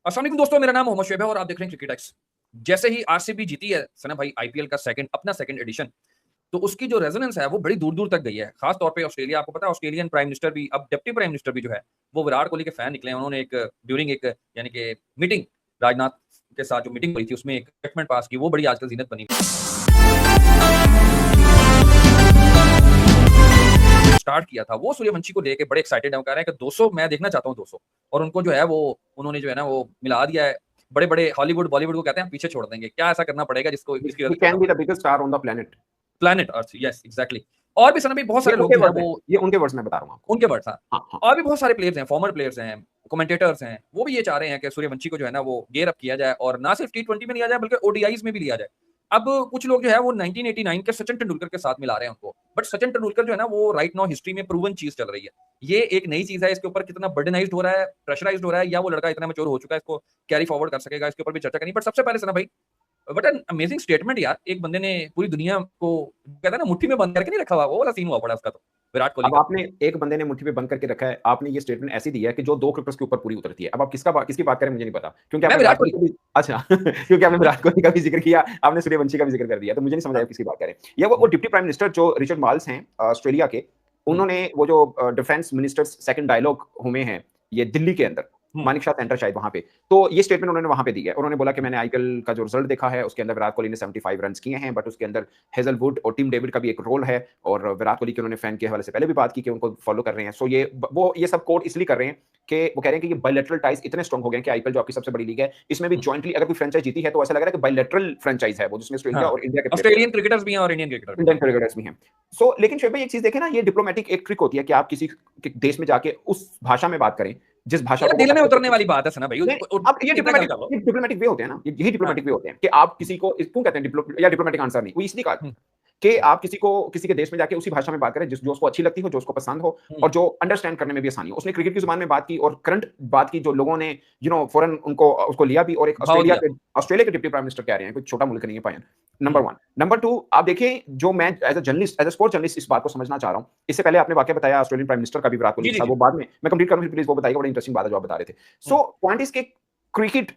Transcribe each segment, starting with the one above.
अस्सलाम वालेकुम दोस्तों, मेरा नाम मोहम्मद शुएब है और आप देख रहे हैं क्रिकेट एक्स। जैसे ही आरसीबी जीती है सना भाई आईपीएल का अपना सेकंड एडिशन, तो उसकी जो रेजोनेंस है वो बड़ी दूर-दूर तक गई है। खास तौर पे ऑस्ट्रेलिया, आपको पता है ऑस्ट्रेलियन प्राइम मिनिस्टर भी, अब डिप्टी प्राइम मिनिस्टर भी जो है, वो विराट कोहली के फैन निकले हैं। उन्होंने एक यानी कि मीटिंग, राजनाथ के साथ जो मीटिंग हुई थी उसमें एक स्टेटमेंट पास की, वो बड़ी आजकल ज़ीनत बनी स्टार्ट किया था। वो सूर्यवंशी को लेके बड़े एक्साइटेड हैं। वो कह रहे हैं कि 200 मैं देखना चाहता हूँ 200, और उनको जो है वो उन्होंने जो है ना वो मिला दिया है। बड़े-बड़े हॉलीवुड, बॉलीवुड को कहते हैं पीछे छोड़ देंगे। क्या ऐसा करना पड़ेगा जिसको इसकी He can be the biggest star on the planet. Planet earth, yes exactly. और भी सना भी बहुत सारे लोग जो हैं वो, ये उनके वर्ड्स में बता रहा हूँ आपको। उनके वर्ड्स। हाँ। और भी बहुत सारे प्लेयर्स हैं, फॉर्मर प्लेयर्स हैं, कमेंटेटर्स हैं, वो भी ये चाह रहे हैं कि सूर्यवंशी को जो है ना वो गेयर अप किया जाए और ना सिर्फ टी20 में लिया जाए बल्कि ओडीआईज में भी लिया जाए। अब कुछ लोग जो है वो 1989 के सचिन तेंदुलकर के साथ मिला रहे हैं उनको, बट सचिन तेंदुलकर जो है ना वो राइट नाउ हिस्ट्री में प्रूवन चीज चल रही है। ये एक नई चीज है, इसके ऊपर कितना बर्डनाइज्ड हो रहा है, प्रेशराइज्ड हो रहा है, या वो लड़का इतना मैच्योर हो चुका है इसको कैरी फॉरवर्ड कर सकेगा, इसके ऊपर भी चर्चा करनी। बट सबसे पहले सना भाई, व्हाट एन अमेजिंग स्टेटमेंट यार। एक बंदे ने पूरी दुनिया को कहता है ना मुट्ठी में बंद करके नहीं रखा हुआ, वो वाला सीन हुआ पड़ा उसका तो विराट कोहली अब का। आपने एक बंदे ने मुट्ठी में बंद करके रखा है, आपने ये स्टेटमेंट ऐसी दी है कि जो दो क्रिकेटर्स के ऊपर पूरी उतरती है। अब आप किसकी बात करें मुझे नहीं पता, क्योंकि आपने विराट कोहली अच्छा क्योंकि आपने विराट कोहली का भी जिक्र किया, आपने सूर्यवंशी का भी जिक्र कर दिया, तो मुझे नहीं समझ आया किसकी बात करें। ये वो डिप्टी प्राइम मिनिस्टर जो रिचर्ड मार्ल्स हैं ऑस्ट्रेलिया के, उन्होंने वो जो डिफेंस मिनिस्टर्स सेकंड डायलॉग हुए हैं ये दिल्ली के अंदर, मानिक शाह सेंटर शायद वहां पे, तो ये स्टेटमेंट उन्होंने वहां पे दी है। उन्होंने बोला कि मैंने आईपीएल का जो रिजल्ट देखा है उसके अंदर विराट कोहली ने 75 रन किए हैं, बट उसके अंदर हेजलवुड और टीम डेविड का भी एक रोल है, और विराट कोहली के उन्होंने फैन के हवाले से पहले भी बात की कि उनको फॉलो कर रहे हैं। सो ये सब कोट इसलिए कर रहे हैं कि वो कह रहे हैं कि ये बायलैटरल टाइज इतने स्ट्रांग हो गए हैं कि आईपीएल जो आपकी सबसे बड़ी लीग है, इसमें भी जॉइंटली अगर कोई फ्रेंचाइज जीती है तो ऐसा लग रहा है कि बायलैटरल फ्रेंचाइज है वो, जिसमें ऑस्ट्रेलिया और इंडिया के ऑस्ट्रेलियन क्रिकेटर्स भी हैं और इंडियन क्रिकेटर्स भी हैं। सो लेकिन शोएब भाई एक चीज देखें ना, ये डिप्लोमेटिक एक ट्रिक होती है कि आप किसी देश में जाके उस भाषा में बात करें जिस भाषा को दिल में उतरने वाली बात है सना भाई। अब ये डिप्लोमेटिक वे होते हैं ना, यही डिप्लोमेटिक वे होते हैं कि आप किसी को क्यों कहते हैं डिप्लोमेटिक आंसर नहीं, वो इसलिए कहा कि आप किसी के देश में जाके उसी भाषा में बात करें जो उसको अच्छी लगती हो, जो उसको पसंद हो और जो अंडरस्टैंड करने में भी आसानी हो। उसने क्रिकेट की जुबान में बात की और करंट बात की, जो लोगों ने फौरन उनको उसको लिया भी। और एक ऑस्ट्रेलिया के डिप्टी प्राइम मिनिस्टर कह रहे हैं कोई छोटा मुल्क नहीं है पायन, नंबर 1। नंबर 2, आप देखिए, जो मैं as a journalist, as a sports journalist इस बात को समझना चाह रहा हूं। इससे पहले आपने वाकया बताया ऑस्ट्रेलियन प्राइम मिनिस्टर का भी विराट कोहली के साथ, वो बाद में मैं कंप्लीट करूं, प्लीज वो बताइएगा, बड़ी इंटरेस्टिंग बात है जो आप बता रहे थे। सो पॉइंट इज के क्रिकेट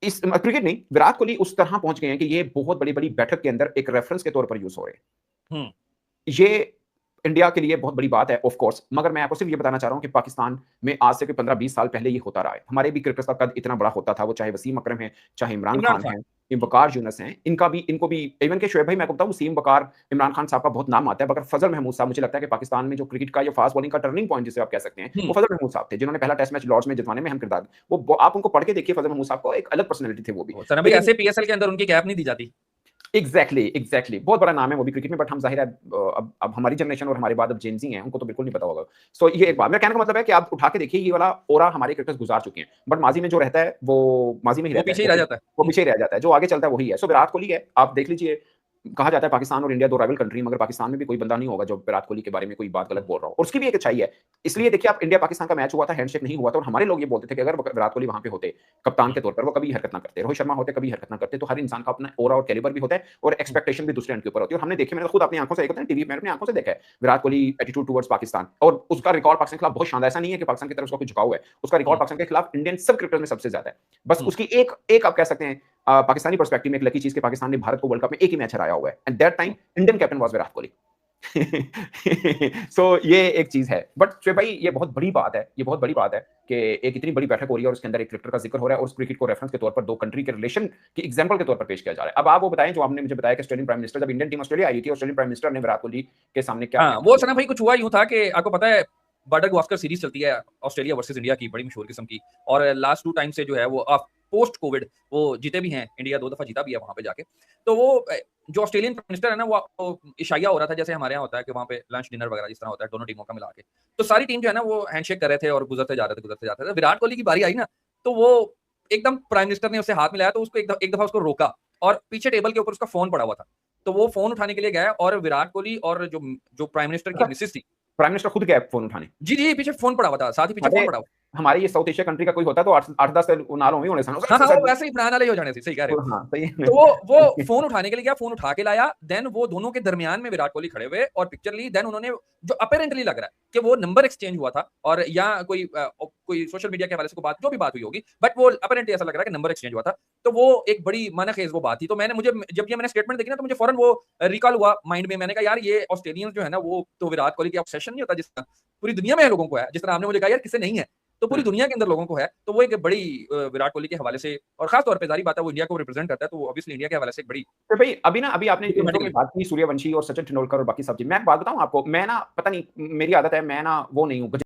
नहीं, विराट कोहली उस तरह पहुंच गए हैं कि ये बहुत बड़ी बैठक के अंदर एक रेफरेंस के तौर पर यूज हो रहे हैं। ये इंडिया के लिए बहुत बड़ी बात है ऑफ कोर्स, मगर मैं आपको सिर्फ ये बताना चाह रहा हूं कि पाकिस्तान में आज से 15-20 साल पहले ये होता रहा है। हमारे भी क्रिकेटर्स का कद इतना बड़ा होता था, वो चाहे वसीम अकरम है, चाहे इमरान खान है, वकार यूनुस हैं, इनको भी इवन के शोएब भाई मैं कहता हूं वसीम, वकार, इमरान खान साहब का बहुत नाम आता है, मगर फजल महमूद साहब, मुझे लगता है कि पाकिस्तान में जो क्रिकेट का या फास्ट बॉलिंग का टर्निंग पॉइंट जिसे आप कह सकते हैं, वो फजल महमूद साहब थे, जिन्होंने पहला टेस्ट मैच लॉर्ड्स में जितवाने में अहम किरदार। वो आप उनको पढ़ के देखिए, फजल महमूद साहब को एक अलग पर्सनैलिटी थे वो भी। सना भाई ऐसे पीएसएल के अंदर उनकी कैप नहीं दी जाती। एग्जैक्टली बहुत बड़ा नाम है वो भी क्रिकेट में, बट हम जाहिर है अब हमारी जनरेशन और हमारे बाद अब जेनजी हैं, उनको तो बिल्कुल नहीं पता होगा। सो ये एक बात मेरा कहने का मतलब है कि आप उठा के देखिए, ये वाला ओरा हमारे क्रिकेटर्स गुजार चुके हैं, बट माजी में जो रहता है वो माजी में ही रहता है, पीछे ही रह जाता है, वो पीछे रह जाता है, जो आगे चलता है वही है। सो विराट कोहली है, आप देख लीजिए, कहा जाता है पाकिस्तान और इंडिया दो राइवल कंट्री, मगर पाकिस्तान में भी कोई बंदा नहीं होगा जो विराट कोहली के बारे में कोई बात गलत बोल रहा हो, और उसकी भी एक अच्छाई है। इसलिए देखिए, आप इंडिया पाकिस्तान का मैच हुआ था, हैंडशेक नहीं हुआ था, और हमारे लोग ये बोलते थे कि अगर विराट कोहली वहां पे होते कप्तान के तौर पर, वो कभी हरकत ना करते, रोहित शर्मा होते कभी हरकत ना करते। तो हर इंसान का अपना ओरा और कैलिबर भी होता है, और एक्सपेक्टेशन भी दूसरे एंड के ऊपर होती है। और हमने देखे, मैंने खुद अपनी आंखों से टीवी में अपनी आंखों से देखा है विराट कोहली एटीट्यूड टुवर्ड्स पाकिस्तान, और उसका रिकॉर्ड पाकिस्तान के खिलाफ बहुत शानदार। ऐसा नहीं है कि पाकिस्तान की तरफ उसका कुछ झुकाव है, उसका रिकॉर्ड पाकिस्तान के खिलाफ इंडियन सब क्रिकेटर्स में सबसे ज्यादा है। बस उसकी एक आप कह सकते हैं पाकिस्तानी पर्सपेक्टिव में एक लकी चीज के पाकिस्तान ने भारत को वर्ल्ड कप में एक ही मैच हराया हुआ है, and that time Indian captain was Virat Kohli. So ये एक चीज है। बट शोएब भाई ये बहुत बड़ी बात है, ये बहुत बड़ी बात है कि एक इतनी बड़ी बैठक हो रही है और उसके अंदर एक क्रिकेटर का जिक्र हो रहा है, और उस क्रिकेट को रेफरेंस के तौर पर दो कंट्री के रिलेशन की एग्जांपल के तौर पर पेश किया जा रहा है। अब आप वो बताएं जो आपने मुझे बताया कि ऑस्ट्रेलियन प्राइम मिनिस्टर, जब इंडियन टीम ऑस्ट्रेलिया आई थी, ऑस्ट्रेलियन प्राइम मिनिस्टर ने विराट कोहली के सामने क्या वो सना भाई कुछ हुआ यूं था कि आपको पता है बॉर्डर गवास्कर सीरीज चलती है ऑस्ट्रेलिया वर्सेस इंडिया की, बड़ी मशहूर किस्म की, और लास्ट 2 टाइम से जो है वो पोस्ट कोविड वो जीते भी हैं, इंडिया 2 दफा जीता भी है वहां पे जाके। तो वो जो ऑस्ट्रेलियन प्राइम मिनिस्टर है ना, वो इशाया हो रहा था जैसे हमारे यहाँ होता है कि वहां पे लंच डिनर वगैरह जिस तरह होता है दोनों टीमों का मिला के, तो सारी टीम जो है ना वो हैंडशेक कर रहे थे और गुजरते जाते थे। विराट कोहली की बारी आई ना, तो वो एकदम प्राइम मिनिस्टर ने उससे हाथ मिलाया, तो उसको एक दफा उसको रोका, और पीछे टेबल के ऊपर उसका फोन पड़ा हुआ था, तो वो फोन उठाने के लिए गया, और विराट कोहली और जो प्राइम मिनिस्टर की मिसेस थी, प्राइम मिनिस्टर खुद गया फोन उठाने। जी पीछे फोन पड़ा हुआ था, साथ ही पीछे फोन पड़ा हुआ। हमारे ये साउथ एशिया कंट्री का कोई होता तो 8-10 नालों में होने सन। हाँ, वैसे ही प्राण वाले हो जाने थे, सही कह रहे हो। हाँ, सही। तो वो फोन उठाने के लिए गया, फोन उठा के लाया, देन वो दोनों के दरमियान में विराट कोहली खड़े हुए और पिक्चर ली, देन उन्होंने जो अपेरेंटली लग रहा है कि वो नंबर एक्सचेंज हुआ था और या कोई सोशल मीडिया के हवाले से कोई बात, जो भी बात हुई होगी, बट वो अपैरेंटली ऐसा लग रहा है कि नंबर एक्सचेंज हुआ था। तो वो एक बड़ी मानखेज वो बात थी। तो मैंने मुझे जब ये मैंने स्टेटमेंट देखी ना, तो मुझे फौरन वो रिकॉल हुआ माइंड में। मैंने कहा यार ये ऑस्ट्रेलियंस जो है ना, वो तो विराट कोहली की ऑब्सेशन नहीं होता जिस तरह पूरी दुनिया में लोगों को है, जिस तरह आपने मुझे कहा यार किसे नहीं है, तो पूरी दुनिया के अंदर लोगों को है। तो वो एक बड़ी विराट कोहली के हवाले से, और खास तौर पे जाहिर बात है वो इंडिया को रिप्रेजेंट करता है, तो ऑब्वियसली इंडिया के हवाले से एक बड़ी तो भाई अभी आपने इंट्रो में बात की सूर्यवंशी और सचिन तेंदुलकर और बाकी सब चीज। मैं एक बात बताऊं आपको, मैं ना पता नहीं मेरी आदत है, मैं ना वो नहीं हूँ